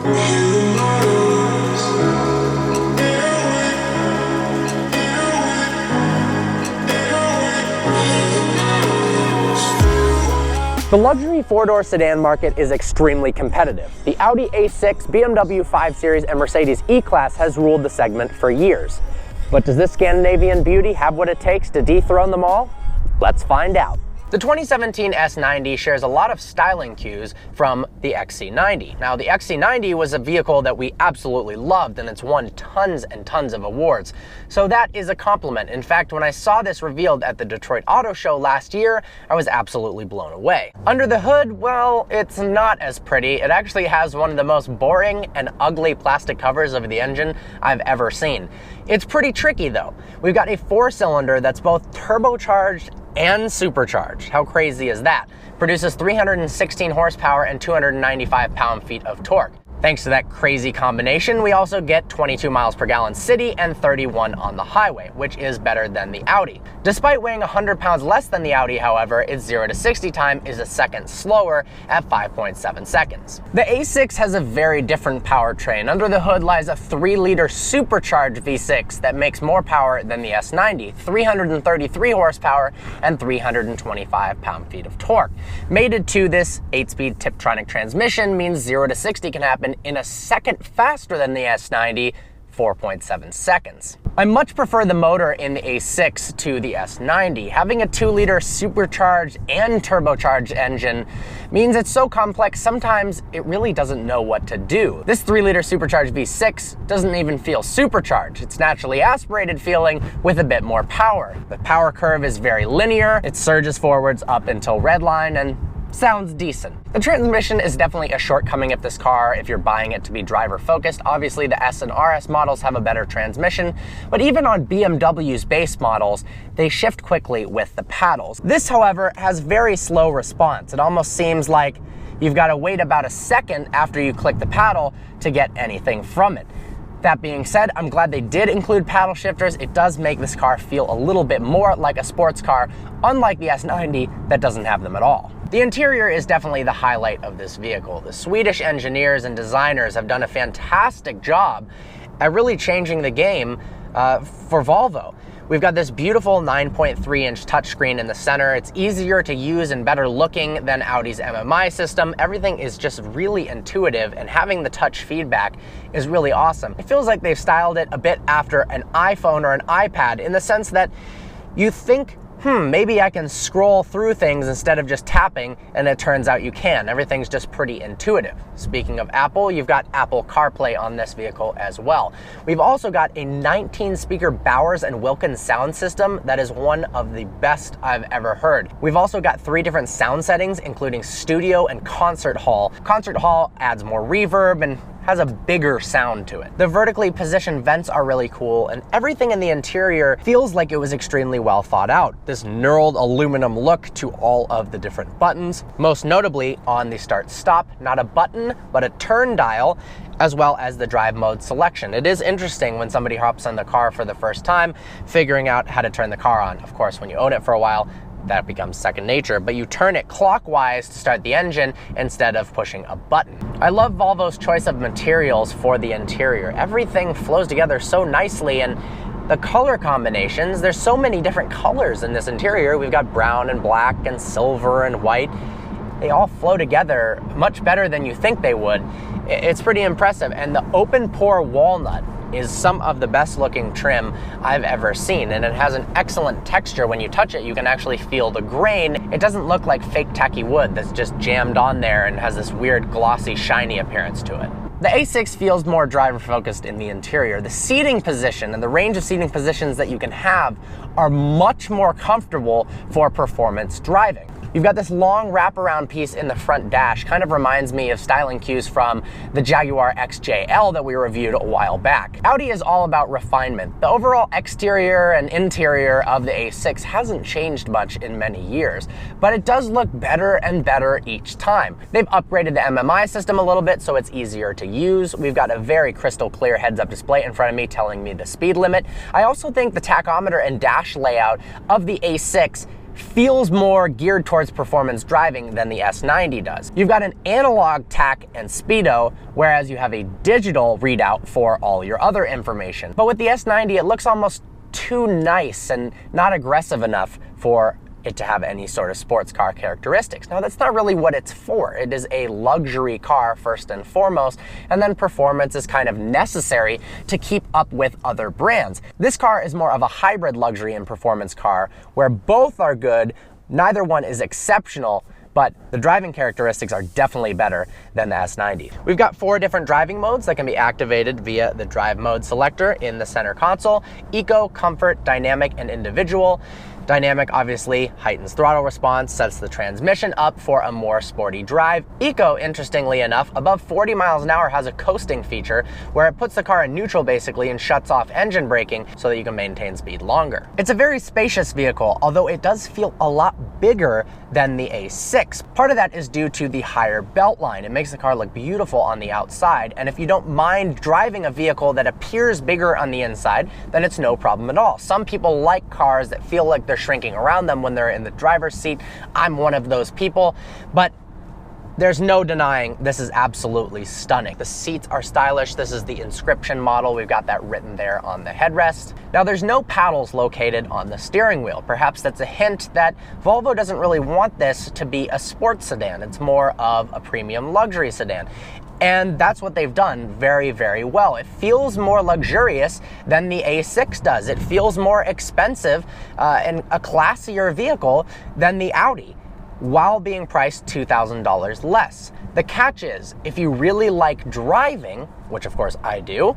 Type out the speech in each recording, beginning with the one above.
The luxury four-door sedan market is extremely competitive. The Audi A6, BMW 5 Series, and Mercedes E-Class has ruled the segment for years. But does this Scandinavian beauty have what it takes to dethrone them all? Let's find out. The 2017 S90 shares a lot of styling cues from the XC90. Now, the XC90 was a vehicle that we absolutely loved, and it's won tons and tons of awards. So that is a compliment. In fact, when I saw this revealed at the Detroit Auto Show last year, I was absolutely blown away. Under the hood, well, it's not as pretty. It actually has one of the most boring and ugly plastic covers over the engine I've ever seen. It's pretty tricky though. We've got a 4-cylinder that's both turbocharged and supercharged. How crazy is that? Produces 316 horsepower and 295 pound-feet of torque. Thanks to that crazy combination, we also get 22 miles per gallon city and 31 on the highway, which is better than the Audi. Despite weighing 100 pounds less than the Audi, however, its 0 to 60 time is a second slower at 5.7 seconds. The A6 has a very different powertrain. Under the hood lies a 3-liter supercharged V6 that makes more power than the S90, 333 horsepower and 325 pound-feet of torque. Mated to this 8-speed Tiptronic transmission means 0 to 60 can happen in a second faster than the S90, 4.7 seconds. I much prefer the motor in the A6 to the S90. Having a 2-liter supercharged and turbocharged engine means it's so complex sometimes it really doesn't know what to do. This 3-liter supercharged V6 doesn't even feel supercharged. It's naturally aspirated feeling with a bit more power. The power curve is very linear. It surges forwards up until redline and sounds decent. The transmission is definitely a shortcoming of this car if you're buying it to be driver focused. Obviously the S and RS models have a better transmission, but even on BMW's base models, they shift quickly with the paddles. This, however, has very slow response. It almost seems like you've got to wait about a second after you click the paddle to get anything from it. That being said, I'm glad they did include paddle shifters. It does make this car feel a little bit more like a sports car, unlike the S90 that doesn't have them at all. The interior is definitely the highlight of this vehicle. The Swedish engineers and designers have done a fantastic job at really changing the game for Volvo. We've got this beautiful 9.3-inch touchscreen in the center. It's easier to use and better looking than Audi's MMI system. Everything is just really intuitive, and having the touch feedback is really awesome. It feels like they've styled it a bit after an iPhone or an iPad, in the sense that you think, maybe I can scroll through things instead of just tapping, and it turns out you can. Everything's just pretty intuitive. Speaking of Apple, you've got Apple CarPlay on this vehicle as well. We've also got a 19-speaker Bowers & Wilkins sound system that is one of the best I've ever heard. We've also got 3 different sound settings, including studio and concert hall. Concert hall adds more reverb and has a bigger sound to it. The vertically positioned vents are really cool, and everything in the interior feels like it was extremely well thought out. This knurled aluminum look to all of the different buttons, most notably on the start-stop, not a button, but a turn dial, as well as the drive mode selection. It is interesting when somebody hops on the car for the first time, figuring out how to turn the car on. Of course, when you own it for a while, that becomes second nature, but you turn it clockwise to start the engine instead of pushing a button. I love Volvo's choice of materials for the interior. Everything flows together so nicely, and the color combinations, there's so many different colors in this interior. We've got brown and black and silver and white. They all flow together much better than you think they would. It's pretty impressive, and the open pore walnut is some of the best looking trim I've ever seen, and it has an excellent texture. When you touch it, you can actually feel the grain. It doesn't look like fake tacky wood that's just jammed on there and has this weird glossy shiny appearance to it. The A6 feels more driver focused in the interior. The seating position and the range of seating positions that you can have are much more comfortable for performance driving. You've got this long wraparound piece in the front dash, kind of reminds me of styling cues from the Jaguar XJL that we reviewed a while back. Audi is all about refinement. The overall exterior and interior of the A6 hasn't changed much in many years, but it does look better and better each time. They've upgraded the MMI system a little bit so it's easier to use. We've got a very crystal clear heads-up display in front of me telling me the speed limit. I also think the tachometer and dash layout of the A6 feels more geared towards performance driving than the S90 does. You've got an analog tach and speedo, whereas you have a digital readout for all your other information. But with the S90, it looks almost too nice and not aggressive enough for it to have any sort of sports car characteristics. Now, that's not really what it's for. It is a luxury car first and foremost, and then performance is kind of necessary to keep up with other brands. This car is more of a hybrid luxury and performance car where both are good, neither one is exceptional, but the driving characteristics are definitely better than the S90. We've got 4 different driving modes that can be activated via the drive mode selector in the center console: Eco, Comfort, Dynamic, and Individual. Dynamic obviously heightens throttle response, sets the transmission up for a more sporty drive. Eco, interestingly enough, above 40 miles an hour has a coasting feature where it puts the car in neutral basically and shuts off engine braking so that you can maintain speed longer. It's a very spacious vehicle, although it does feel a lot bigger than the A6. Part of that is due to the higher belt line. It makes the car look beautiful on the outside, and if you don't mind driving a vehicle that appears bigger on the inside, then it's no problem at all. Some people like cars that feel like they're shrinking around them when they're in the driver's seat. I'm one of those people, but there's no denying this is absolutely stunning. The seats are stylish. This is the inscription model. We've got that written there on the headrest. Now, there's no paddles located on the steering wheel. Perhaps that's a hint that Volvo doesn't really want this to be a sports sedan. It's more of a premium luxury sedan. And that's what they've done very, very well. It feels more luxurious than the A6 does. It feels more expensive and a classier vehicle than the Audi, while being priced $2,000 less. The catch is, if you really like driving, which of course I do,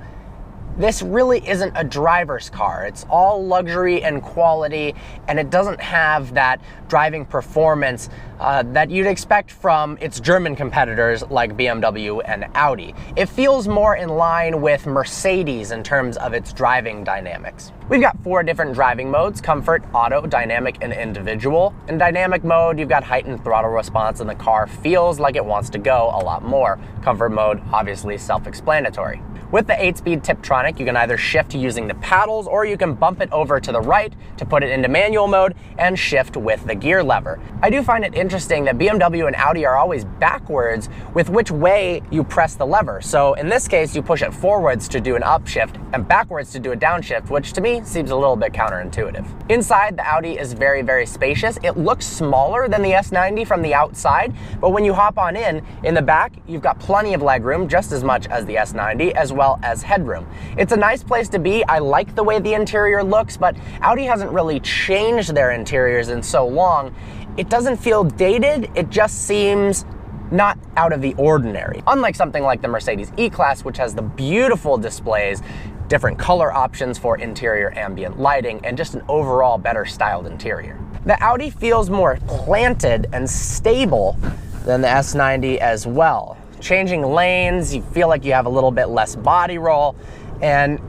this really isn't a driver's car. It's all luxury and quality, and it doesn't have that driving performance that you'd expect from its German competitors like BMW and Audi. It feels more in line with Mercedes in terms of its driving dynamics. We've got 4 different driving modes: Comfort, Auto, Dynamic, and Individual. In Dynamic mode, you've got heightened throttle response and the car feels like it wants to go a lot more. Comfort mode, obviously self-explanatory. With the 8-speed Tiptronic, you can either shift using the paddles, or you can bump it over to the right to put it into manual mode and shift with the gear lever. I do find it interesting that BMW and Audi are always backwards with which way you press the lever. So in this case, you push it forwards to do an upshift and backwards to do a downshift, which to me seems a little bit counterintuitive. Inside, the Audi is very, very spacious. It looks smaller than the S90 from the outside, but when you hop on in the back, you've got plenty of legroom, just as much as the S90, as well as headroom. It's a nice place to be. I like the way the interior looks, but Audi hasn't really changed their interiors in so long. It doesn't feel dated, it just seems not out of the ordinary. Unlike something like the Mercedes E-Class, which has the beautiful displays, different color options for interior ambient lighting, and just an overall better styled interior. The Audi feels more planted and stable than the S90 as well. Changing lanes, you feel like you have a little bit less body roll, and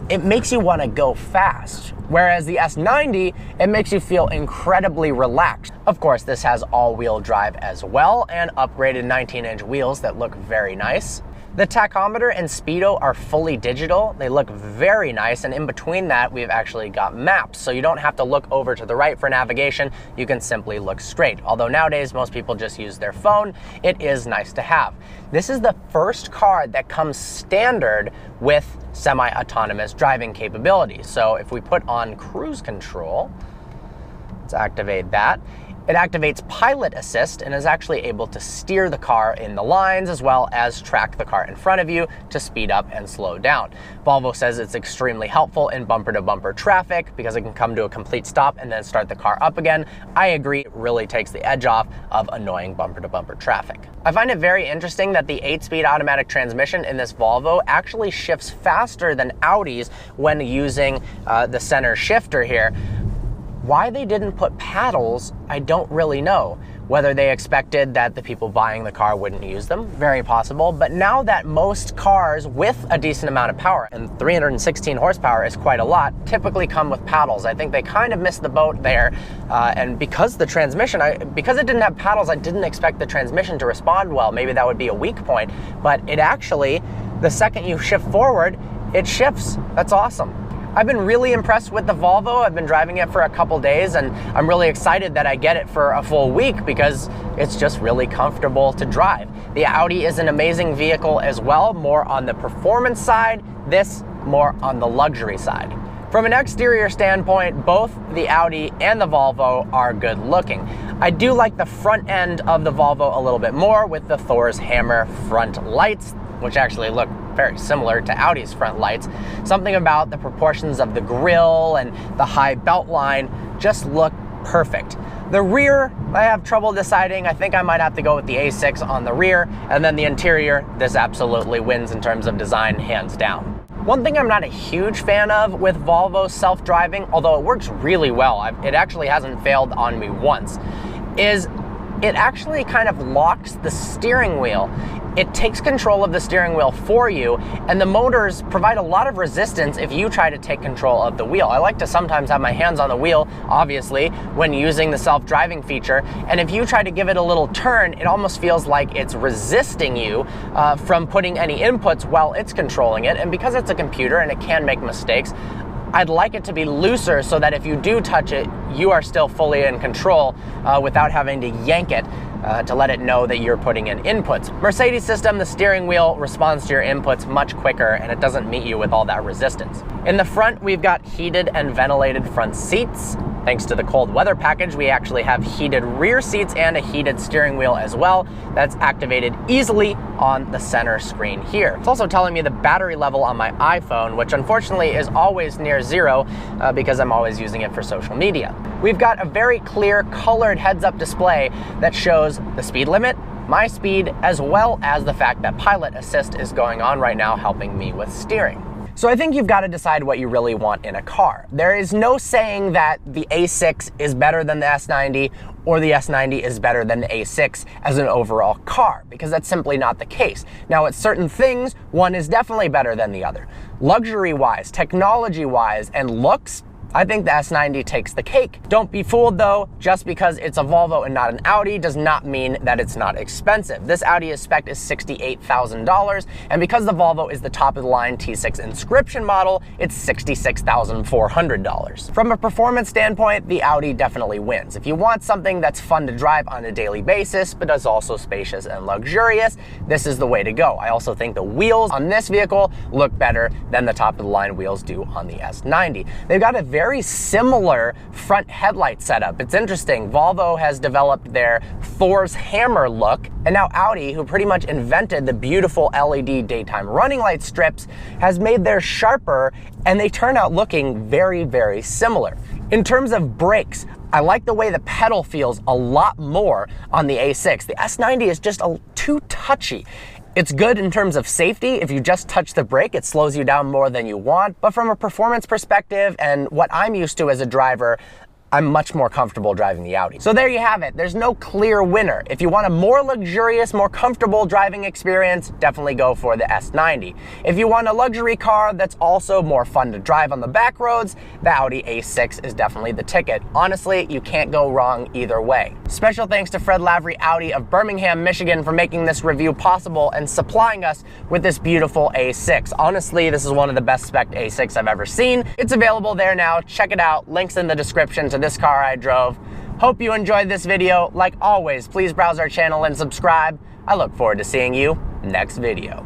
it makes you want to go fast. Whereas the S90, it makes you feel incredibly relaxed. Of course, this has all-wheel drive as well, and upgraded 19-inch wheels that look very nice. The tachometer and speedo are fully digital. They look very nice, and in between that, we've actually got maps, so you don't have to look over to the right for navigation. You can simply look straight. Although nowadays, most people just use their phone, it is nice to have. This is the first car that comes standard with semi-autonomous driving capabilities. So if we put on cruise control, let's activate that. It activates pilot assist and is actually able to steer the car in the lines as well as track the car in front of you to speed up and slow down. Volvo says it's extremely helpful in bumper-to-bumper traffic because it can come to a complete stop and then start the car up again. I agree, it really takes the edge off of annoying bumper-to-bumper traffic. I find it very interesting that the 8-speed automatic transmission in this Volvo actually shifts faster than Audi's when using the center shifter here. Why they didn't put paddles, I don't really know. Whether they expected that the people buying the car wouldn't use them, very possible. But now that most cars with a decent amount of power, and 316 horsepower is quite a lot, typically come with paddles. I think they kind of missed the boat there. And because the transmission, because it didn't have paddles, I didn't expect the transmission to respond well. Maybe that would be a weak point, but it actually, the second you shift forward, it shifts. That's awesome. I've been really impressed with the Volvo. I've been driving it for a couple days, and I'm really excited that I get it for a full week because it's just really comfortable to drive. The Audi is an amazing vehicle as well, more on the performance side, this more on the luxury side. From an exterior standpoint, both the Audi and the Volvo are good looking. I do like the front end of the Volvo a little bit more with the Thor's Hammer front lights, which actually look very similar to Audi's front lights. Something about the proportions of the grille and the high belt line just look perfect. The rear, I have trouble deciding. I think I might have to go with the A6 on the rear, and then the interior, this absolutely wins in terms of design, hands down. One thing I'm not a huge fan of with Volvo self-driving, although it works really well, it actually hasn't failed on me once, is it actually kind of locks the steering wheel. It takes control of the steering wheel for you, and the motors provide a lot of resistance if you try to take control of the wheel. I like to sometimes have my hands on the wheel, obviously, when using the self-driving feature, and if you try to give it a little turn, it almost feels like it's resisting you from putting any inputs while it's controlling it, and because it's a computer and it can make mistakes, I'd like it to be looser so that if you do touch it, you are still fully in control without having to yank it to let it know that you're putting in inputs. Mercedes system, the steering wheel responds to your inputs much quicker and it doesn't meet you with all that resistance. In the front, we've got heated and ventilated front seats. Thanks to the cold weather package, we actually have heated rear seats and a heated steering wheel as well. That's activated easily on the center screen here. It's also telling me the battery level on my iPhone, which unfortunately is always near zero because I'm always using it for social media. We've got a very clear colored heads-up display that shows the speed limit, my speed, as well as the fact that Pilot Assist is going on right now, helping me with steering. So I think you've got to decide what you really want in a car. There is no saying that the A6 is better than the S90 or the S90 is better than the A6 as an overall car, because that's simply not the case. Now, at certain things, one is definitely better than the other. Luxury-wise, technology-wise, and looks, I think the S90 takes the cake. Don't be fooled though, just because it's a Volvo and not an Audi does not mean that it's not expensive. This Audi spec is $68,000, and because the Volvo is the top of the line T6 inscription model, it's $66,400. From a performance standpoint, the Audi definitely wins. If you want something that's fun to drive on a daily basis, but is also spacious and luxurious, this is the way to go. I also think the wheels on this vehicle look better than the top of the line wheels do on the S90. They've got a very similar front headlight setup. It's interesting. Volvo has developed their Thor's Hammer look, and now Audi, who pretty much invented the beautiful LED daytime running light strips, has made theirs sharper, and they turn out looking very, very similar. In terms of brakes, I like the way the pedal feels a lot more on the A6. The S90 is just too touchy. It's good in terms of safety. If you just touch the brake, it slows you down more than you want. But from a performance perspective and what I'm used to as a driver, I'm much more comfortable driving the Audi. So there you have it. There's no clear winner. If you want a more luxurious, more comfortable driving experience, definitely go for the S90. If you want a luxury car that's also more fun to drive on the back roads, the Audi A6 is definitely the ticket. Honestly, you can't go wrong either way. Special thanks to Fred Lavery Audi of Birmingham, Michigan for making this review possible and supplying us with this beautiful A6. Honestly, this is one of the best spec A6 I've ever seen. It's available there now. Check it out. Links in the description to this car I drove. Hope you enjoyed this video. Like always, please browse our channel and subscribe. I look forward to seeing you next video.